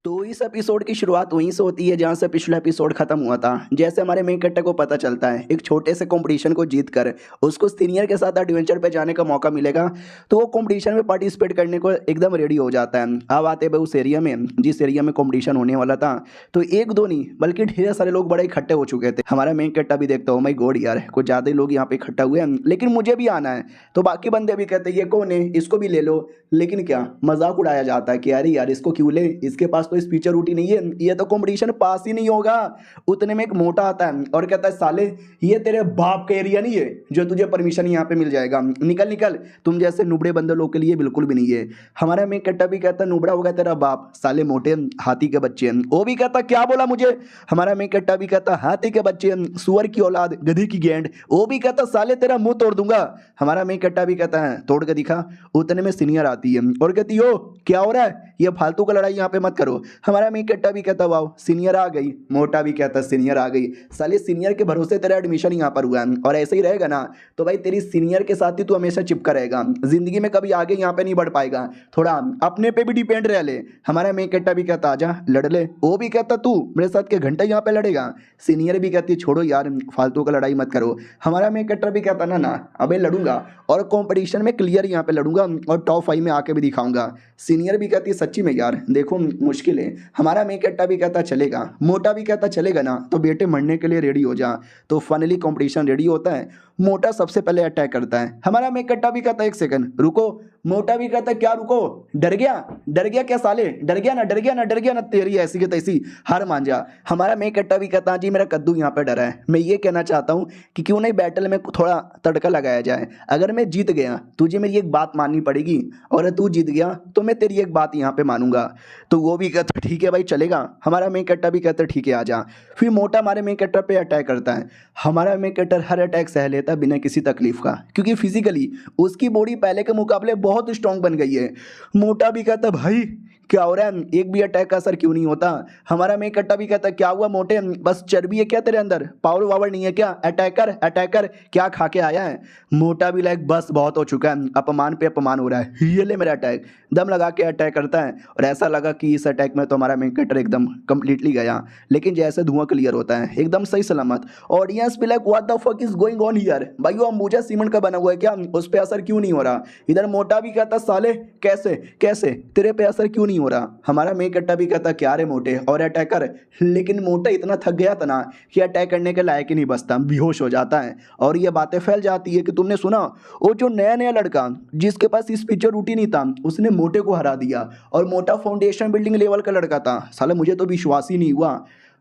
तो इस एपिसोड की शुरुआत वहीं से होती है जहाँ से पिछला एपिसोड खत्म हुआ था। जैसे हमारे मेन कैरेक्टर को पता चलता है एक छोटे से कंपटीशन को जीत कर उसको सीनियर के साथ एडवेंचर पे जाने का मौका मिलेगा, तो वो कंपटीशन में पार्टिसिपेट करने को एकदम रेडी हो जाता है। अब आते हैं उस एरिया में जिस एरिया में कंपटीशन होने वाला था। तो एक दो नहीं बल्कि ढेर सारे लोग बड़े इकट्ठे हो चुके थे। हमारा मेन कैरेक्टर भी देखता हो माई गॉड यार कुछ ज़्यादा ही लोग यहाँ पे इकट्ठा हुए हैं, लेकिन मुझे भी आना है। तो बाकी बंदे भी कहते हैं ये कौन है, इसको भी ले लो। लेकिन क्या मजाक उड़ाया जाता है कि अरे यार इसको क्यों ले, इसके पास तो स्पीचर रूटी नहीं है, ये तो कंपटीशन पास ही नहीं होगा। उतने में एक मोटा आता है और कहता है साले ये तेरे बाप का एरिया नहीं है जो तुझे परमिशन यहाँ पे मिल जाएगा, निकल निकल, तुम जैसे नुबड़े बंदे लोग के लिए बिल्कुल भी नहीं है। हमारा में कट्टा भी कहता है नुबड़ा होगा तेरा बाप, साले मोटे हाथी के बच्चे हैं। वो भी कहता क्या बोला मुझे, हमारा में कट्टा भी कहता हाथी के बच्चे, सुअर की औलाद, गधी की गेंड। वो भी कहता साले तेरा मुंह तोड़ दूंगा। हमारा में कट्टा भी कहता है तोड़ के दिखा। उतने में सीनियर आती है और कहती हो क्या हो रहा है, ये फालतू का लड़ाई यहाँ पे मत करो। हमारा में कट्टा भी कहता वाह सीनियर आ गई। मोटा भी कहता सीनियर आ गई, साले सीनियर के भरोसे तेरा एडमिशन यहाँ पर हुआ है और ऐसे ही रहेगा ना तो भाई तेरी सीनियर के साथ ही तू हमेशा चिपका रहेगा, जिंदगी में कभी आगे यहाँ पे नहीं बढ़ पाएगा, थोड़ा अपने पे भी डिपेंड रह ले। हमारा में कट्टा भी कहता आजा लड़ ले। वो भी कहता तू मेरे साथ के घंटे यहाँ पे लड़ेगा। सीनियर भी कहती छोड़ो यार फालतू का लड़ाई मत करो। हमारा में कट्टा भी कहता ना ना अबे लड़ूंगा और कंपटीशन में क्लियर यहाँ पे लड़ूंगा और टॉप 5 में आके भी दिखाऊंगा। सीनियर भी कहती सच्ची में यार देखो मुश्किल है। हमारा में कट्टा भी कहता चलेगा। मोटा भी कहता चलेगा ना तो बेटे मरने के लिए रेडी हो जा। तो फाइनली कंपटीशन रेडी होता है। मोटा सबसे पहले अटैक करता है। हमारा में कट्टा भी कहता एक सेकंड रुको। मोटा भी कहता क्या रुको, डर गया क्या साले, डर गया ना डर गया ना डर गया ना, तेरी ऐसी की तैसी हार मान जा। हमारा में कट्टा भी कहता जी मेरा कद्दू यहाँ पे डरा है। मैं ये कहना चाहता हूँ कि क्यों नहीं बैटल में थोड़ा तड़का लगाया जाए। अगर मैं जीत गया तुझे मेरी एक बात माननी पड़ेगी और तू जीत गया तो मैं तेरी एक बात यहाँ पे मानूंगा। तो वो भी कहता ठीक है भाई चलेगा। हमारा मेन कट्टा भी कहता ठीक है आ जा। फिर मोटा हमारे मेन कट्टर पे अटैक करता है। हमारा मेन कट्टर हर अटैक सह लेता है बिना किसी तकलीफ का, क्योंकि फिजिकली उसकी बॉडी पहले के मुकाबले बहुत स्ट्रांग बन गई है। मोटा भी कहता भाई क्या हो रहा है, एक भी अटैक का असर क्यों नहीं होता। हमारा मेन कट्टा भी कहता क्या हुआ मोटे, बस चर्बी है क्या तेरे अंदर, पावर वावर नहीं है क्या, अटैकर अटैकर क्या खा के आया है। मोटा भी लाइक बस बहुत हो चुका है, अपमान पे अपमान हो रहा है, ये ले मेरा अटैक। दम लगा के अटैक करता है और ऐसा लगा कि इस अटैक में तो हमारा मेन कट्टर एकदम कंप्लीटली गया। लेकिन जैसे धुआं क्लियर होता है एकदम सही सलामत। ऑडियंस भी like what the fuck is going on here, भाई वो अंबुजा सीमेंट का बना हुआ है क्या, उस पर असर क्यों नहीं हो रहा। इधर मोटा भी कहता साले कैसे कैसे तेरे पे असर क्यों नहीं हो रहा। हमारा मेन कट्टा भी कहता क्या रे मोटे और अटैकर। लेकिन मोटा इतना थक गया था ना कि अटैक करने के लायक ही नहीं बचता, बेहोश हो जाता है और ये बातें फैल जाती है कि तुमने सुना वो जो नया नया लड़का जिसके पास स्पीचर रूटी नहीं था उसने मोटे को हरा दिया और मोटा फाउंडेशन बिल्डिंग लेवल का लड़का था। साला मुझे तो विश्वास ही नहीं हुआ।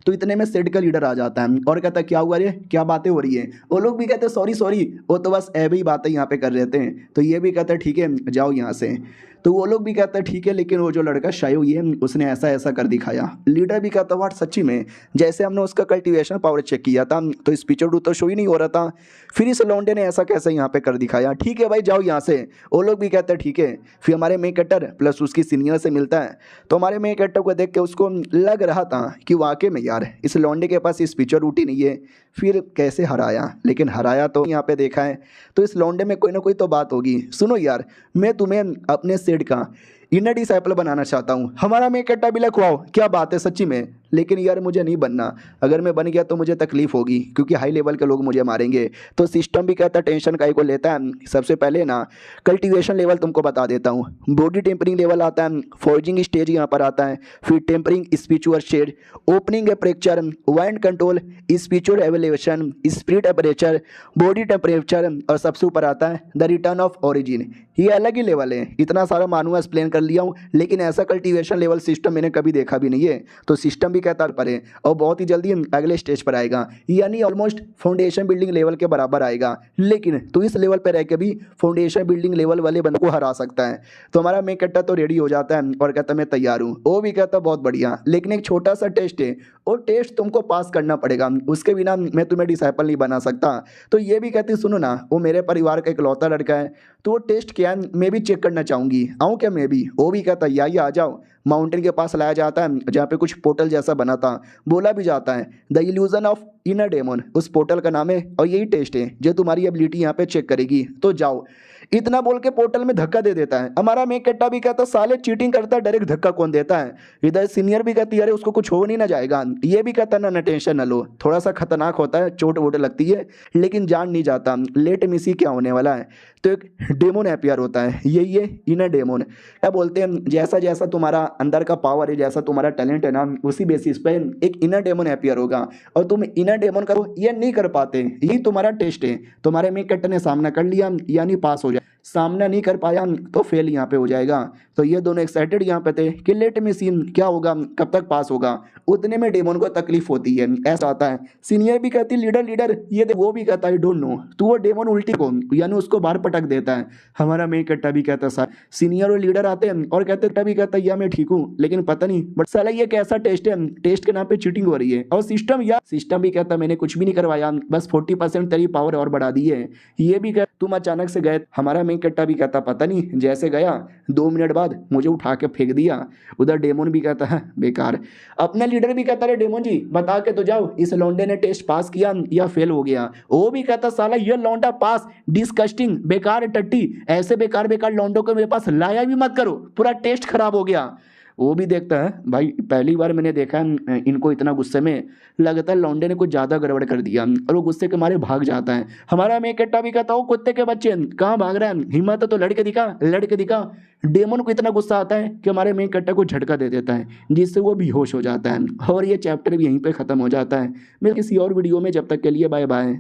तो इतने में सेट का लीडर आ जाता है और कहता क्या हुआ रे क्या बातें हो रही है। वो लोग भी कहते सॉरी सॉरी वो तो बस ऐसे ही बातें यहाँ पे कर रहे थे। तो ये भी कहता ठीक है जाओ यहाँ से। तो वो लोग भी कहते हैं ठीक है, लेकिन वो जो लड़का शाय हुई है उसने ऐसा ऐसा कर दिखाया। लीडर भी कहता वाट सच्ची में, जैसे हमने उसका कल्टीवेशन पावर चेक किया था तो स्पीचर डू तो शो ही नहीं हो रहा था, फिर इस लौंडे ने ऐसा कैसे यहाँ पे कर दिखाया। ठीक है भाई जाओ यहाँ से। वो लोग भी कहते हैं ठीक है। फिर हमारे मेन कट्टर प्लस उसकी सीनियर से मिलता है। तो हमारे मेन कट्टर को देख के उसको लग रहा था कि वाकई में यार इस लौंडे के पास स्पीचर रूटी नहीं है। फिर कैसे हराया, लेकिन हराया तो यहाँ पे देखा है तो इस लौंडे में कोई ना कोई तो बात होगी। सुनो यार मैं तुम्हें अपने सेड का इनर डिसाइपल बनाना चाहता हूँ। हमारा में कट्टा भी लखवाओ क्या बात है सच्ची में, लेकिन यार मुझे नहीं बनना, अगर मैं बन गया तो मुझे तकलीफ होगी क्योंकि हाई लेवल के लोग मुझे मारेंगे। तो सिस्टम भी कहता टेंशन काहे को लेता है। सबसे पहले ना कल्टीवेशन लेवल तुमको बता देता हूँ। बॉडी टेम्परिंग लेवल आता है, फोर्जिंग स्टेज यहाँ पर आता है, फिर tempering spiritual stage, opening aperture, wind control, spiritual evolution, spirit aperture, body temperature और सबसे ऊपर आता है द रिटर्न ऑफ ओरिजिन। ये अलग ही लेवल है। इतना सारा मानू एक्सप्लेन कर लिया हूँ, लेकिन ऐसा कल्टीवेशन लेवल सिस्टम मैंने कभी देखा भी नहीं है। तो सिस्टम भी कहता पर है और बहुत ही जल्दी अगले स्टेज पर आएगा, यानी ऑलमोस्ट फाउंडेशन बिल्डिंग लेवल के बराबर आएगा। लेकिन तो इस लेवल पर रह के भी फाउंडेशन बिल्डिंग लेवल वाले बंदे को हरा सकता है। तो हमारा मेन कट्टा तो रेडी हो जाता है और कहता मैं तैयार हूँ। वो भी कहता बहुत बढ़िया, लेकिन एक छोटा सा टेस्ट है, वो टेस्ट तुमको पास करना पड़ेगा, उसके बिना मैं तुम्हें डिसाइपल नहीं बना सकता। तो ये भी कहती सुनो ना वो मेरे परिवार का इकलौता लड़का है, तो वो टेस्ट क्या है मैं भी चेक करना चाहूँगी, आऊँ क्या मैं भी। वो भी कहता या आ जाओ। माउंटेन के पास लाया जाता है जहाँ पे कुछ पोर्टल जैसा बना था। बोला भी जाता है the illusion of inner demon उस पोर्टल का नाम है और यही टेस्ट है जो तुम्हारी एबिलिटी यहाँ पे चेक करेगी। तो जाओ। इतना बोल के पोर्टल में धक्का दे देता है। हमारा मेन कट्टा भी कहता साले चीटिंग करता है, डायरेक्ट धक्का कौन देता है। इधर सीनियर भी कहती है अरे उसको कुछ हो नहीं ना जाएगा। ये भी कहता ना टेंशन ना लो, थोड़ा सा खतरनाक होता है, चोट वोट लगती है लेकिन जान नहीं जाता, लेट मिसी क्या होने वाला है। तो एक डेमोन अपियर होता है, ये इनर डेमोन। क्या बोलते हैं जैसा जैसा तुम्हारा अंदर का पावर है, जैसा तुम्हारा टैलेंट है ना, उसी बेसिस पे एक इनर डेमन अपियर होगा और तुम इनर डेमन का ये नहीं कर पाते, यही तुम्हारा टेस्ट है। तुम्हारे मेन कैरेक्टर ने सामना कर लिया यानी पास हो जाए, सामना नहीं कर पाया तो फेल यहाँ पे हो जाएगा। तो ये दोनों एक्साइटेड यहाँ पे थे कि लेट मी सी क्या होगा, कब तक पास होगा। उतने में डेमन को तकलीफ होती है, ऐसा आता है। सीनियर भी कहती लीडर लीडर, ये वो भी कहता है डोंट नो। तो वो डेमन उल्टी को यानी उसको बाहर पटक देता है। हमारा मेन कट्टा भी कहता सर, सीनियर और लीडर आते हैं और कहते भी कहता है या मैं ठीक हूँ लेकिन पता नहीं बट साला ये कैसा टेस्ट है, टेस्ट के नाम पे चीटिंग हो रही है। और सिस्टम भी कहता मैंने कुछ भी नहीं करवाया, बस 40% तेरी पावर और बढ़ा दी है। ये भी कहता तुम अचानक से गए। हमारा मेन कट्टा भी कहता पता नहीं, जैसे गया 2 मिनट बाद मुझे उठा के फेंक दिया। उधर डेमोन भी कहता है बेकार। अपना लीडर भी कहता है डेमोन जी बता के तो जाओ इस लौंडे ने टेस्ट पास किया या फेल हो गया। वो भी कहता साला ये लौंडा पास, डिस्कस्टिंग, बेकार टट्टी, ऐसे बेकार बेकार लौंडों को मेरे पास लाया भी मत करो, पूरा टेस्ट खराब हो गया। वो भी देखता है भाई पहली बार मैंने देखा है इनको इतना गुस्से में, लगता है लौंडे ने कुछ ज़्यादा गड़बड़ कर दिया और वो गुस्से के मारे भाग जाता है। हमारा मेन कट्टा भी कहता हूँ कुत्ते के बच्चे कहाँ भाग रहा है, हिम्मत है तो लड़के दिखा। डेमन को इतना गुस्सा आता है कि हमारे मेन कट्टा को झटका दे देता है जिससे वो बेहोश हो जाता है और ये चैप्टर भी यहीं पे ख़त्म हो जाता है। मैं किसी और वीडियो में, जब तक के लिए बाय बाय।